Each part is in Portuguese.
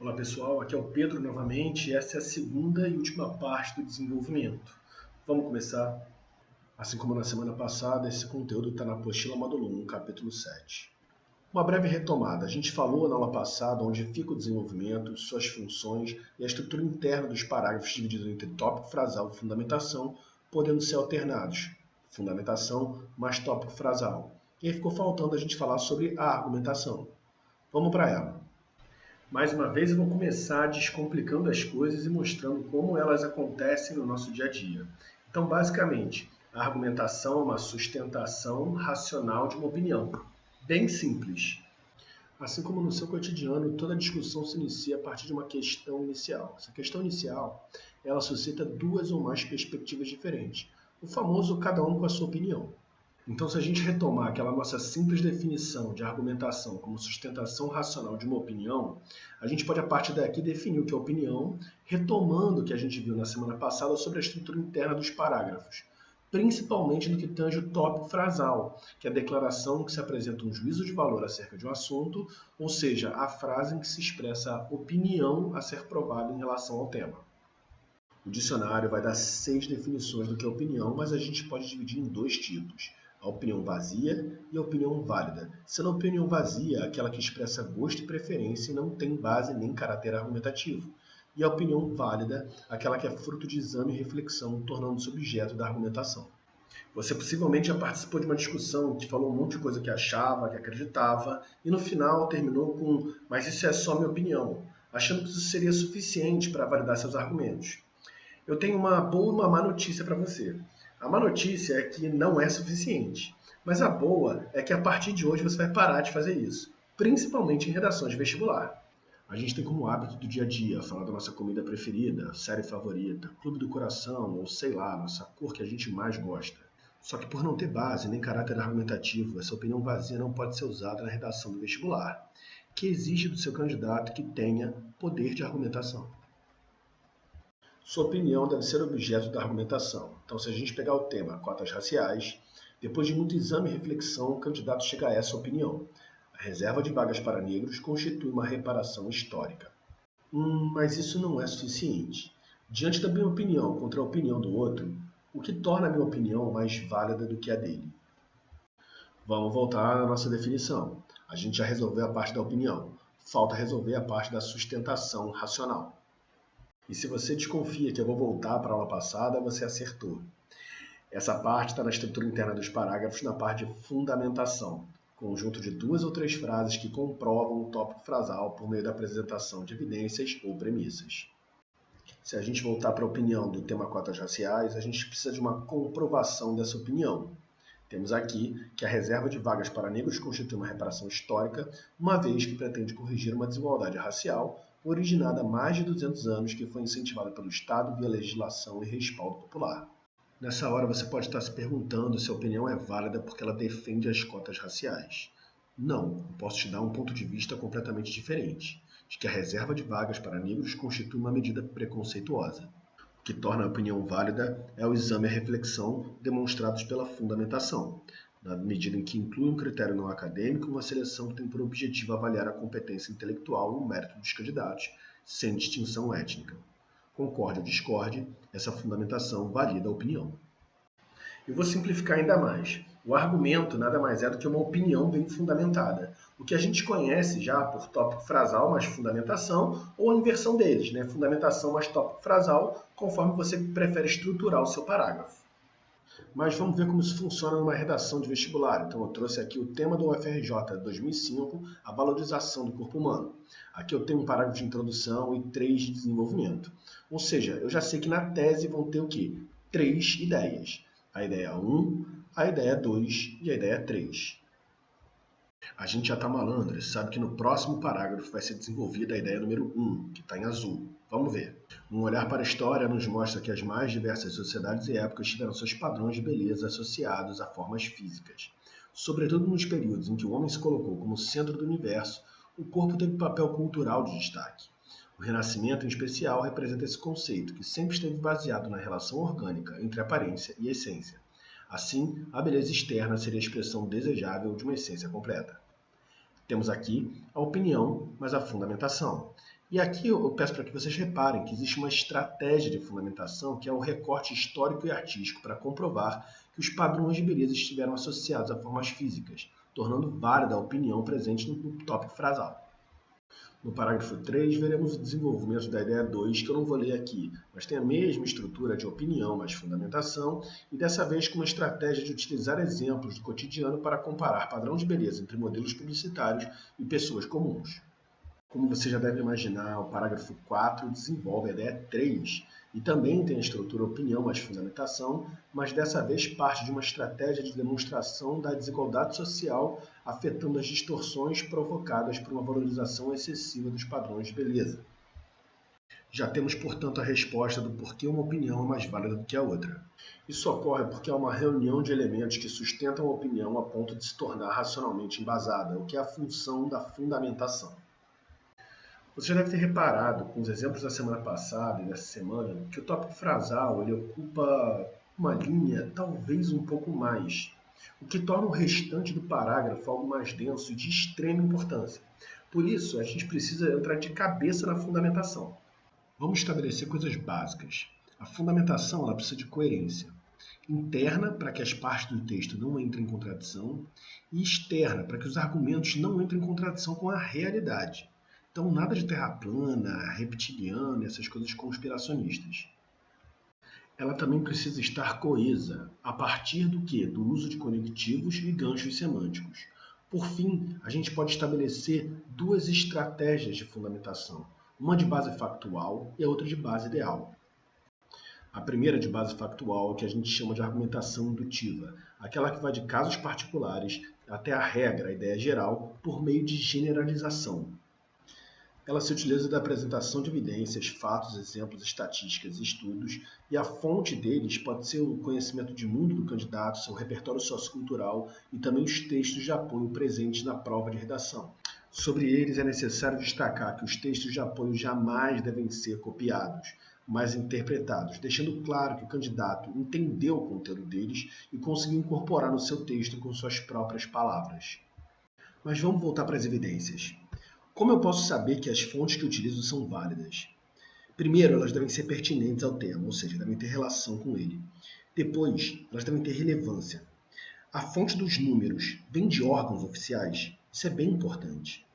Olá pessoal, aqui é o Pedro novamente e essa é a segunda e última parte do desenvolvimento. Vamos começar? Assim como na semana passada, esse conteúdo está na apostila módulo 1, capítulo 7. Uma breve retomada. A gente falou na aula passada onde fica o desenvolvimento, suas funções e a estrutura interna dos parágrafos divididos entre tópico, frasal e fundamentação, podendo ser alternados. Fundamentação mais tópico, frasal. E aí ficou faltando a gente falar sobre a argumentação. Vamos para ela. Mais uma vez eu vou começar descomplicando as coisas e mostrando como elas acontecem no nosso dia a dia. Então, basicamente, a argumentação é uma sustentação racional de uma opinião. Bem simples. Assim como no seu cotidiano, toda discussão se inicia a partir de uma questão inicial. Essa questão inicial, ela suscita duas ou mais perspectivas diferentes. O famoso cada um com a sua opinião. Então, se a gente retomar aquela nossa simples definição de argumentação como sustentação racional de uma opinião, a gente pode, a partir daqui, definir o que é opinião, retomando o que a gente viu na semana passada sobre a estrutura interna dos parágrafos, principalmente no que tange o tópico frasal, que é a declaração em que se apresenta um juízo de valor acerca de um assunto, ou seja, a frase em que se expressa a opinião a ser provada em relação ao tema. O dicionário vai dar 6 definições do que é opinião, mas a gente pode dividir em dois tipos. A opinião vazia e a opinião válida. Sendo a opinião vazia aquela que expressa gosto e preferência e não tem base nem caráter argumentativo. E a opinião válida, aquela que é fruto de exame e reflexão, tornando-se objeto da argumentação. Você possivelmente já participou de uma discussão que falou um monte de coisa que achava, que acreditava, e no final terminou com "mas isso é só minha opinião", achando que isso seria suficiente para validar seus argumentos. Eu tenho uma boa e uma má notícia para você. A má notícia é que não é suficiente, mas a boa é que a partir de hoje você vai parar de fazer isso, principalmente em redações de vestibular. A gente tem como hábito do dia a dia falar da nossa comida preferida, série favorita, clube do coração ou sei lá, nossa cor que a gente mais gosta. Só que por não ter base nem caráter argumentativo, essa opinião vazia não pode ser usada na redação do vestibular, que exige do seu candidato que tenha poder de argumentação. Sua opinião deve ser objeto da argumentação. Então, se a gente pegar o tema cotas raciais, depois de muito exame e reflexão, o candidato chega a essa opinião. A reserva de vagas para negros constitui uma reparação histórica. Mas isso não é suficiente. Diante da minha opinião contra a opinião do outro, o que torna a minha opinião mais válida do que a dele? Vamos voltar à nossa definição. A gente já resolveu a parte da opinião. Falta resolver a parte da sustentação racional. E se você desconfia que eu vou voltar para a aula passada, você acertou. Essa parte está na estrutura interna dos parágrafos, na parte de fundamentação, conjunto de 2 ou 3 frases que comprovam o tópico frasal por meio da apresentação de evidências ou premissas. Se a gente voltar para a opinião do tema cotas raciais, a gente precisa de uma comprovação dessa opinião. Temos aqui que a reserva de vagas para negros constitui uma reparação histórica, uma vez que pretende corrigir uma desigualdade racial originada há mais de 200 anos que foi incentivada pelo Estado via legislação e respaldo popular. Nessa hora você pode estar se perguntando se a opinião é válida porque ela defende as cotas raciais. Não, eu posso te dar um ponto de vista completamente diferente, de que a reserva de vagas para negros constitui uma medida preconceituosa. O que torna a opinião válida é o exame e a reflexão demonstrados pela fundamentação, na medida em que inclui um critério não acadêmico e uma seleção que tem por objetivo avaliar a competência intelectual e o mérito dos candidatos, sem distinção étnica. Concorde ou discorde, essa fundamentação valida a opinião. Eu vou simplificar ainda mais. O argumento nada mais é do que uma opinião bem fundamentada, o que a gente conhece já por tópico frasal mais fundamentação, ou a inversão deles, fundamentação mais tópico frasal, conforme você prefere estruturar o seu parágrafo. Mas vamos ver como isso funciona numa redação de vestibular. Então eu trouxe aqui o tema do UFRJ 2005, a valorização do corpo humano. Aqui eu tenho um parágrafo de introdução e 3 de desenvolvimento. Ou seja, eu já sei que na tese vão ter o quê? 3 ideias. A ideia 1, a ideia 2 e a ideia 3. A gente já está malandro e sabe que no próximo parágrafo vai ser desenvolvida a ideia número 1, que está em azul. Vamos ver. Um olhar para a história nos mostra que as mais diversas sociedades e épocas tiveram seus padrões de beleza associados a formas físicas. Sobretudo nos períodos em que o homem se colocou como centro do universo, o corpo teve papel cultural de destaque. O Renascimento, em especial, representa esse conceito, que sempre esteve baseado na relação orgânica entre aparência e essência. Assim, a beleza externa seria a expressão desejável de uma essência completa. Temos aqui a opinião, mas a fundamentação. E aqui eu peço para que vocês reparem que existe uma estratégia de fundamentação que é o recorte histórico e artístico para comprovar que os padrões de beleza estiveram associados a formas físicas, tornando válida a opinião presente no tópico frasal. No parágrafo 3, veremos o desenvolvimento da ideia 2, que eu não vou ler aqui, mas tem a mesma estrutura de opinião mais fundamentação, e dessa vez com uma estratégia de utilizar exemplos do cotidiano para comparar padrão de beleza entre modelos publicitários e pessoas comuns. Como você já deve imaginar, o parágrafo 4 desenvolve a ideia 3 e também tem a estrutura opinião mais fundamentação, mas dessa vez parte de uma estratégia de demonstração da desigualdade social afetando as distorções provocadas por uma valorização excessiva dos padrões de beleza. Já temos, portanto, a resposta do porquê uma opinião é mais válida do que a outra. Isso ocorre porque há uma reunião de elementos que sustentam a opinião a ponto de se tornar racionalmente embasada, o que é a função da fundamentação. Você já deve ter reparado, com os exemplos da semana passada e dessa semana, que o tópico frasal ele ocupa uma linha talvez um pouco mais, o que torna o restante do parágrafo algo mais denso e de extrema importância. Por isso, a gente precisa entrar de cabeça na fundamentação. Vamos estabelecer coisas básicas. A fundamentação ela precisa de coerência. Interna, para que as partes do texto não entrem em contradição, e externa, para que os argumentos não entrem em contradição com a realidade. Então, nada de terra plana, reptiliana, essas coisas conspiracionistas. Ela também precisa estar coesa, a partir do quê? Do uso de conectivos e ganchos semânticos. Por fim, a gente pode estabelecer duas estratégias de fundamentação, uma de base factual e a outra de base ideal. A primeira de base factual é o que a gente chama de argumentação indutiva, aquela que vai de casos particulares até a regra, a ideia geral, por meio de generalização. Ela se utiliza da apresentação de evidências, fatos, exemplos, estatísticas e estudos, e a fonte deles pode ser o conhecimento de mundo do candidato, seu repertório sociocultural e também os textos de apoio presentes na prova de redação. Sobre eles é necessário destacar que os textos de apoio jamais devem ser copiados, mas interpretados, deixando claro que o candidato entendeu o conteúdo deles e conseguiu incorporar no seu texto com suas próprias palavras. Mas vamos voltar para as evidências. Como eu posso saber que as fontes que utilizo são válidas? Primeiro, elas devem ser pertinentes ao tema, ou seja, devem ter relação com ele. Depois, elas devem ter relevância. A fonte dos números vem de órgãos oficiais? Isso é bem importante.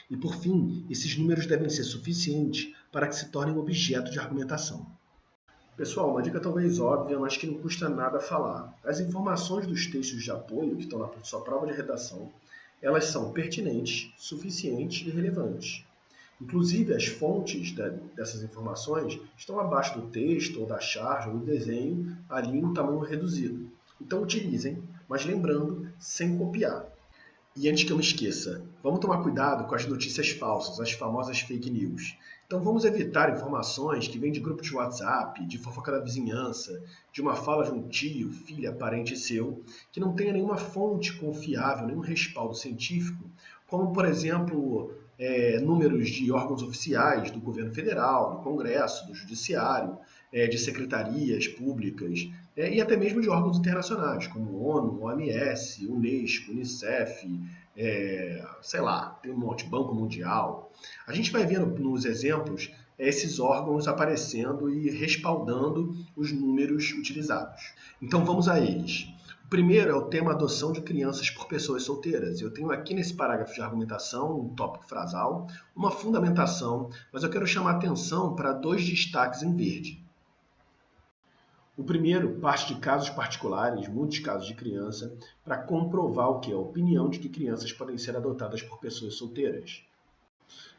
E por fim, esses números devem ser suficientes para que se tornem objeto de argumentação. Pessoal, uma dica talvez óbvia, mas que não custa nada falar. As informações dos textos de apoio que estão na sua prova de redação, elas são pertinentes, suficientes e relevantes. Inclusive, as fontes dessas informações estão abaixo do texto, ou da charge, ou do desenho, ali em tamanho reduzido. Então, utilizem, mas lembrando, sem copiar. E antes que eu me esqueça, vamos tomar cuidado com as notícias falsas, as famosas fake news. Então vamos evitar informações que vêm de grupo de WhatsApp, de fofoca da vizinhança, de uma fala de um tio, filha, parente seu, que não tenha nenhuma fonte confiável, nenhum respaldo científico, como, por exemplo, números de órgãos oficiais do governo federal, do Congresso, do Judiciário, de secretarias públicas, e até mesmo de órgãos internacionais, como ONU, OMS, Unesco, Unicef, sei lá, tem um monte, Banco Mundial. A gente vai vendo nos exemplos esses órgãos aparecendo e respaldando os números utilizados. Então vamos a eles. O primeiro é o tema adoção de crianças por pessoas solteiras. Eu tenho aqui nesse parágrafo de argumentação, um tópico frasal, uma fundamentação, mas eu quero chamar a atenção para dois destaques em verde. O primeiro parte de casos particulares, muitos casos de criança, para comprovar o que? A opinião de que crianças podem ser adotadas por pessoas solteiras.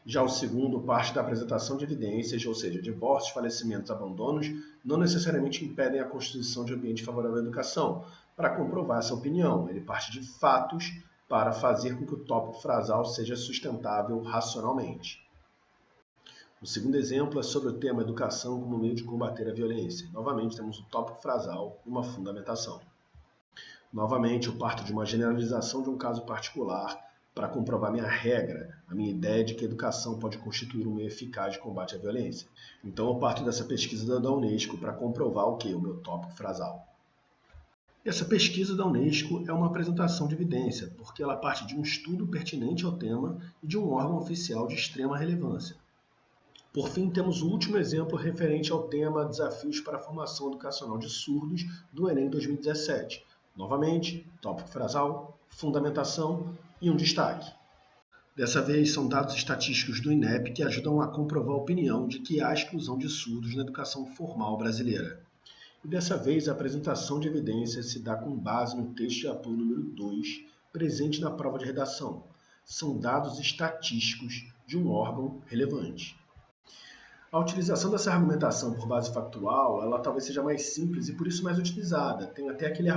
Já o segundo parte da apresentação de evidências, ou seja, divórcios, falecimentos, abandonos, não necessariamente impedem a constituição de ambiente favorável à educação, para comprovar essa opinião. Ele parte de fatos para fazer com que o tópico frasal seja sustentável racionalmente. O segundo exemplo é sobre o tema educação como meio de combater a violência. Novamente, temos o tópico frasal e uma fundamentação. Novamente, eu parto de uma generalização de um caso particular para comprovar minha regra, a minha ideia de que a educação pode constituir um meio eficaz de combate à violência. Então, eu parto dessa pesquisa da Unesco para comprovar o que? O meu tópico frasal. Essa pesquisa da Unesco é uma apresentação de evidência, porque ela parte de um estudo pertinente ao tema e de um órgão oficial de extrema relevância. Por fim, temos o último exemplo referente ao tema Desafios para a Formação Educacional de Surdos do Enem 2017. Novamente, tópico frasal, fundamentação e um destaque. Dessa vez, são dados estatísticos do INEP que ajudam a comprovar a opinião de que há exclusão de surdos na educação formal brasileira. E dessa vez, a apresentação de evidências se dá com base no texto de apoio número 2, presente na prova de redação. São dados estatísticos de um órgão relevante. A utilização dessa argumentação por base factual, ela talvez seja mais simples e por isso mais utilizada. Tem até aquele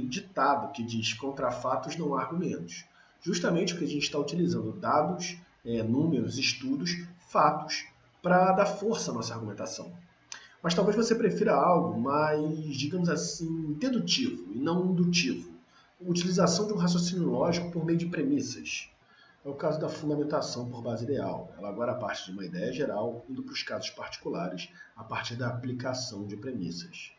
ditado que diz: contra fatos não há argumentos. Justamente porque a gente está utilizando dados, números, estudos, fatos, para dar força à nossa argumentação. Mas talvez você prefira algo mais, digamos assim, dedutivo e não indutivo. Utilização de um raciocínio lógico por meio de premissas. É o caso da fundamentação por base ideal. Ela agora parte de uma ideia geral, indo para os casos particulares, a partir da aplicação de premissas.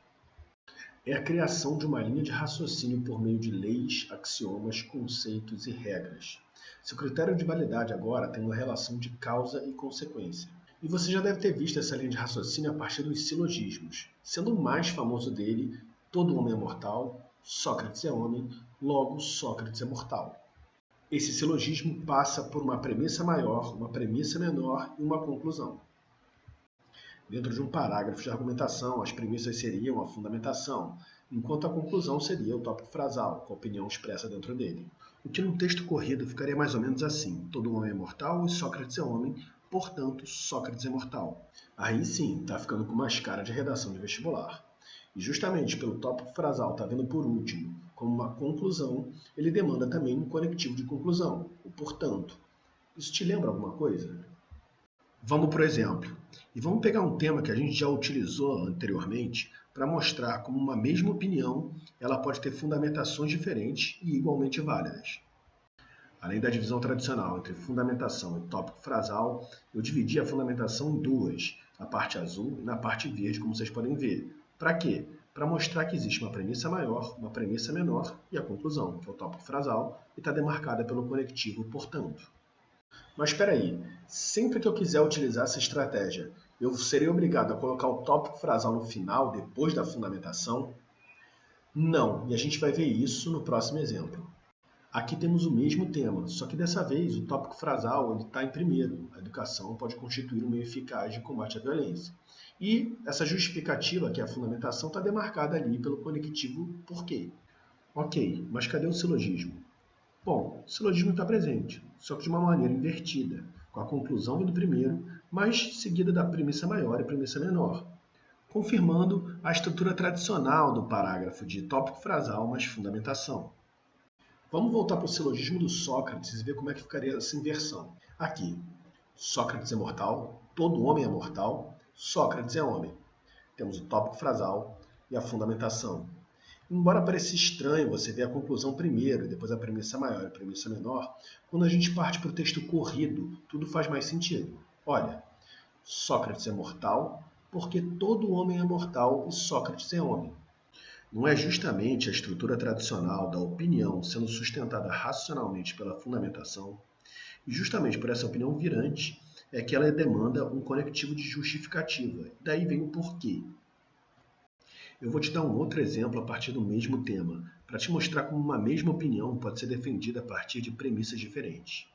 É a criação de uma linha de raciocínio por meio de leis, axiomas, conceitos e regras. Seu critério de validade agora tem uma relação de causa e consequência. E você já deve ter visto essa linha de raciocínio a partir dos silogismos, sendo o mais famoso dele: todo homem é mortal, Sócrates é homem, logo Sócrates é mortal. Esse silogismo passa por uma premissa maior, uma premissa menor e uma conclusão. Dentro de um parágrafo de argumentação, as premissas seriam a fundamentação, enquanto a conclusão seria o tópico frasal, com a opinião expressa dentro dele. O que num texto corrido ficaria mais ou menos assim: todo homem é mortal e Sócrates é homem, portanto Sócrates é mortal. Aí sim, está ficando com mais cara de redação de vestibular. E justamente pelo tópico frasal estar vindo por último, como uma conclusão, ele demanda também um conectivo de conclusão, o portanto. Isso te lembra alguma coisa? Vamos para o exemplo. E vamos pegar um tema que a gente já utilizou anteriormente para mostrar como uma mesma opinião ela pode ter fundamentações diferentes e igualmente válidas. Além da divisão tradicional entre fundamentação e tópico frasal, eu dividi a fundamentação em duas, na parte azul e na parte verde, como vocês podem ver. Para quê? Para mostrar que existe uma premissa maior, uma premissa menor e a conclusão, que é o tópico frasal, e está demarcada pelo conectivo portanto. Mas espera aí, sempre que eu quiser utilizar essa estratégia, eu serei obrigado a colocar o tópico frasal no final, depois da fundamentação? Não, e a gente vai ver isso no próximo exemplo. Aqui temos o mesmo tema, só que dessa vez o tópico frasal está em primeiro. A educação pode constituir um meio eficaz de combate à violência. E essa justificativa, que é a fundamentação, está demarcada ali pelo conectivo por quê. Ok, mas cadê o silogismo? Bom, o silogismo está presente, só que de uma maneira invertida, com a conclusão vindo primeiro, mas seguida da premissa maior e premissa menor, confirmando a estrutura tradicional do parágrafo de tópico frasal mais fundamentação. Vamos voltar para o silogismo do Sócrates e ver como é que ficaria essa inversão. Aqui, Sócrates é mortal, todo homem é mortal, Sócrates é homem. Temos o tópico frasal e a fundamentação. Embora pareça estranho você ver a conclusão primeiro e depois a premissa maior e a premissa menor, quando a gente parte para o texto corrido, tudo faz mais sentido. Olha, Sócrates é mortal porque todo homem é mortal e Sócrates é homem. Não é justamente a estrutura tradicional da opinião sendo sustentada racionalmente pela fundamentação, e justamente por essa opinião virante é que ela demanda um conectivo de justificativa. Daí vem o porquê. Eu vou te dar um outro exemplo a partir do mesmo tema, para te mostrar como uma mesma opinião pode ser defendida a partir de premissas diferentes.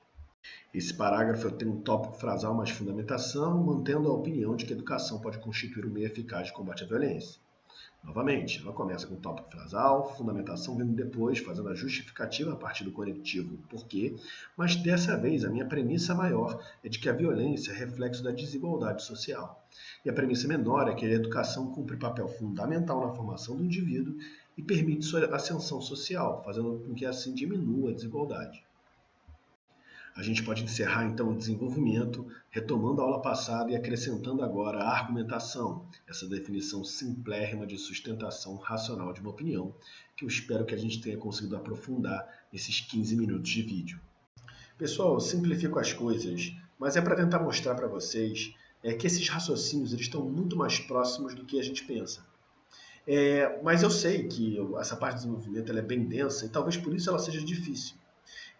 Esse parágrafo tem um tópico frasal mais fundamentação, mantendo a opinião de que a educação pode constituir um meio eficaz de combate à violência. Novamente, ela começa com o tópico frasal, fundamentação vindo depois, fazendo a justificativa a partir do conectivo porquê, mas dessa vez a minha premissa maior é de que a violência é reflexo da desigualdade social. E a premissa menor é que a educação cumpre papel fundamental na formação do indivíduo e permite sua ascensão social, fazendo com que assim diminua a desigualdade. A gente pode encerrar então o desenvolvimento, retomando a aula passada e acrescentando agora a argumentação, essa definição simplérrima de sustentação racional de uma opinião, que eu espero que a gente tenha conseguido aprofundar nesses 15 minutos de vídeo. Pessoal, eu simplifico as coisas, mas é para tentar mostrar para vocês que esses raciocínios eles estão muito mais próximos do que a gente pensa. Mas eu sei que essa parte do desenvolvimento ela é bem densa e talvez por isso ela seja difícil.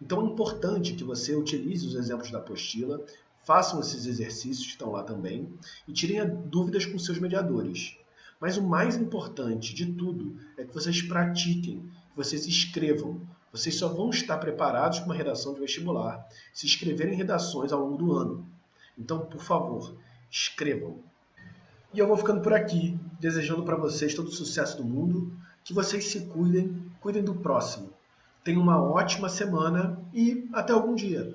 Então é importante que você utilize os exemplos da apostila, Façam esses exercícios que estão lá também e tirem dúvidas com seus mediadores. Mas o mais importante de tudo é que vocês pratiquem, que vocês escrevam. Vocês só vão estar preparados para uma redação de vestibular se escreverem redações ao longo do ano. Então, por favor, escrevam. E eu vou ficando por aqui, desejando para vocês todo o sucesso do mundo, que vocês se cuidem, cuidem do próximo. Tenham uma ótima semana e até algum dia.